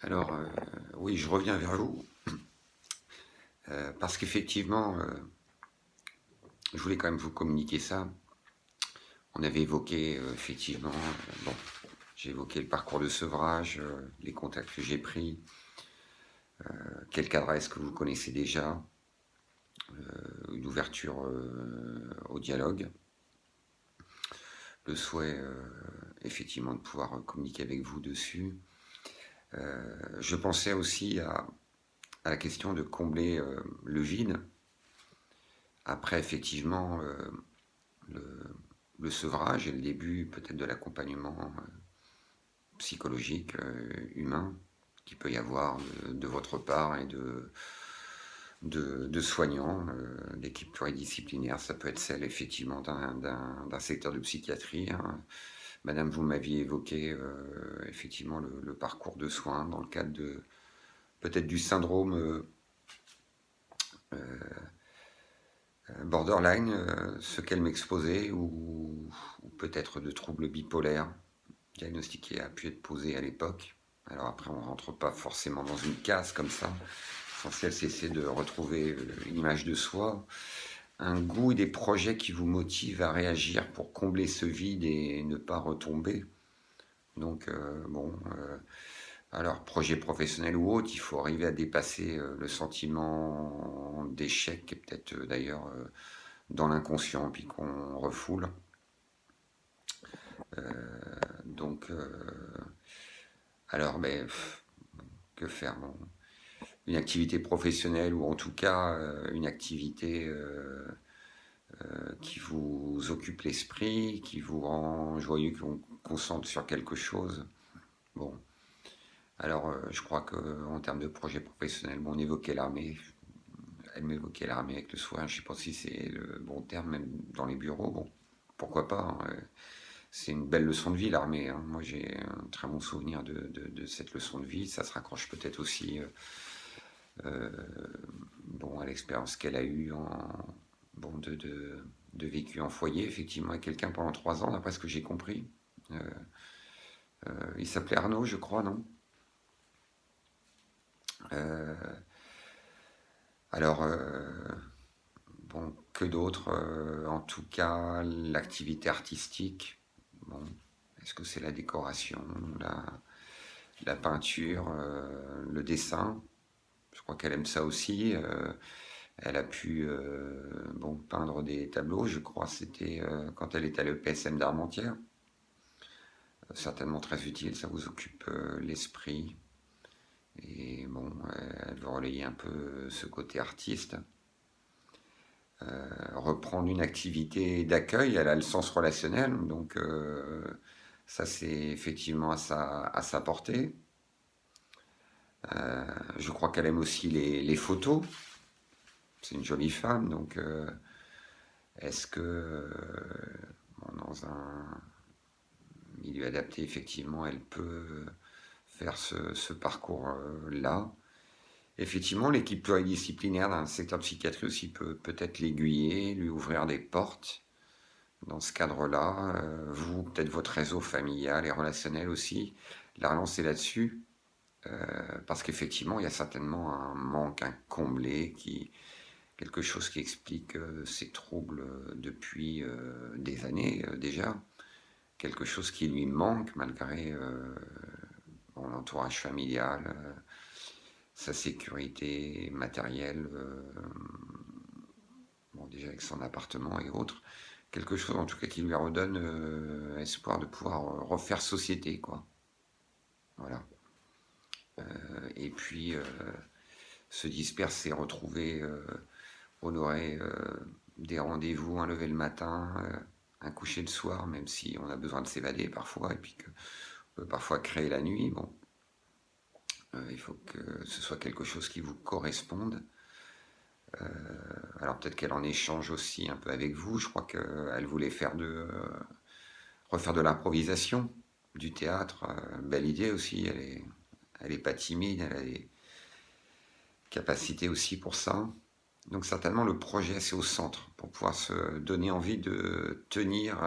Alors, oui, je reviens vers vous, parce qu'effectivement, je voulais quand même vous communiquer ça. On avait évoqué, effectivement, bon, j'ai évoqué le parcours de sevrage, les contacts que j'ai pris, quelques adresses que vous connaissez déjà, une ouverture au dialogue, le souhait, effectivement, de pouvoir communiquer avec vous dessus. Je pensais aussi à la question de combler le vide. Après, effectivement, le, le sevrage et le début peut-être de l'accompagnement psychologique, humain, qu'il peut y avoir de votre part et de soignants, d'équipes pluridisciplinaires. Ça peut être celle effectivement d'un secteur de psychiatrie, hein. Madame, vous m'aviez évoqué effectivement le parcours de soins dans le cadre de peut-être du syndrome borderline, ce qu'elle m'exposait, ou peut-être de troubles bipolaires diagnostic qui a pu être posé à l'époque. Alors après, on ne rentre pas forcément dans une case comme ça. L'essentiel, c'est essayer de retrouver une image de soi, un goût et des projets qui vous motivent à réagir pour combler ce vide et ne pas retomber. Donc, alors, projet professionnel ou autre, il faut arriver à dépasser le sentiment d'échec, qui est peut-être d'ailleurs dans l'inconscient, puis qu'on refoule. Donc, alors, mais que faire, bon, une activité professionnelle ou en tout cas une activité qui vous occupe l'esprit, qui vous rend joyeux, qui vous concentre sur quelque chose. Bon, alors je crois qu'en termes de projet professionnel, bon, on évoquait l'armée, elle m'évoquait l'armée avec le soin, je ne sais pas si c'est le bon terme, même dans les bureaux, bon, pourquoi pas, hein. C'est une belle leçon de vie, l'armée, hein. Moi j'ai un très bon souvenir de cette leçon de vie, ça se raccroche peut-être aussi euh, bon, à l'expérience qu'elle a eue bon, de vécu en foyer, effectivement, avec quelqu'un pendant 3 ans, d'après ce que j'ai compris. Euh, il s'appelait Arnaud, je crois, non? Euh, alors, bon, que d'autres? En tout cas, l'activité artistique. Bon, est-ce que c'est la décoration, la peinture, le dessin? Je crois qu'elle aime ça aussi. Elle a pu bon, peindre des tableaux, je crois, c'était quand elle était à l'EPSM d'Armentières. Certainement très utile, ça vous occupe l'esprit. Et bon, elle veut relayer un peu ce côté artiste. Reprendre une activité d'accueil, elle a le sens relationnel, donc ça c'est effectivement à sa portée. Je crois qu'elle aime aussi les photos. C'est une jolie femme, donc est-ce que bon, dans un milieu adapté, effectivement, elle peut faire ce parcours-là. Effectivement, l'équipe pluridisciplinaire d'un secteur de psychiatrie aussi peut peut-être l'aiguiller, lui ouvrir des portes dans ce cadre-là. Vous, peut-être votre réseau familial et relationnel aussi, la relancer là-dessus. Parce qu'effectivement, il y a certainement un manque incomblé, quelque chose qui explique ces troubles depuis des années déjà. Quelque chose qui lui manque malgré bon, l'entourage familial, sa sécurité matérielle, bon, déjà avec son appartement et autres. Quelque chose en tout cas qui lui redonne espoir de pouvoir refaire société, quoi. Voilà. Et puis se disperser, retrouver, honorer des rendez-vous, un lever le matin, un coucher le soir, même si on a besoin de s'évader parfois, et puis qu'on peut parfois créer la nuit. Bon, il faut que ce soit quelque chose qui vous corresponde. Alors peut-être qu'elle en échange aussi un peu avec vous. Je crois qu'elle voulait refaire de l'improvisation, du théâtre. Belle idée aussi. Elle est pas timide. Elle a des capacités aussi pour ça. Donc certainement le projet c'est au centre pour pouvoir se donner envie de tenir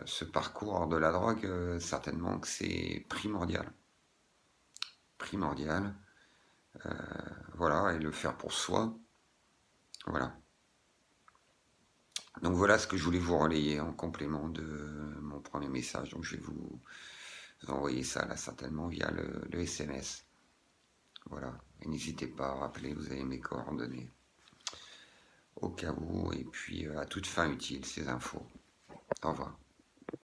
ce parcours hors de la drogue. Certainement que c'est primordial. primordial. Voilà, et le faire pour soi. Voilà. Donc voilà ce que je voulais vous relayer en complément de mon premier message. Donc je vais vous envoyer ça là certainement via le SMS. Voilà. Et n'hésitez pas à rappeler, vous avez mes coordonnées. Au cas où, et puis à toute fin utile ces infos. Au revoir.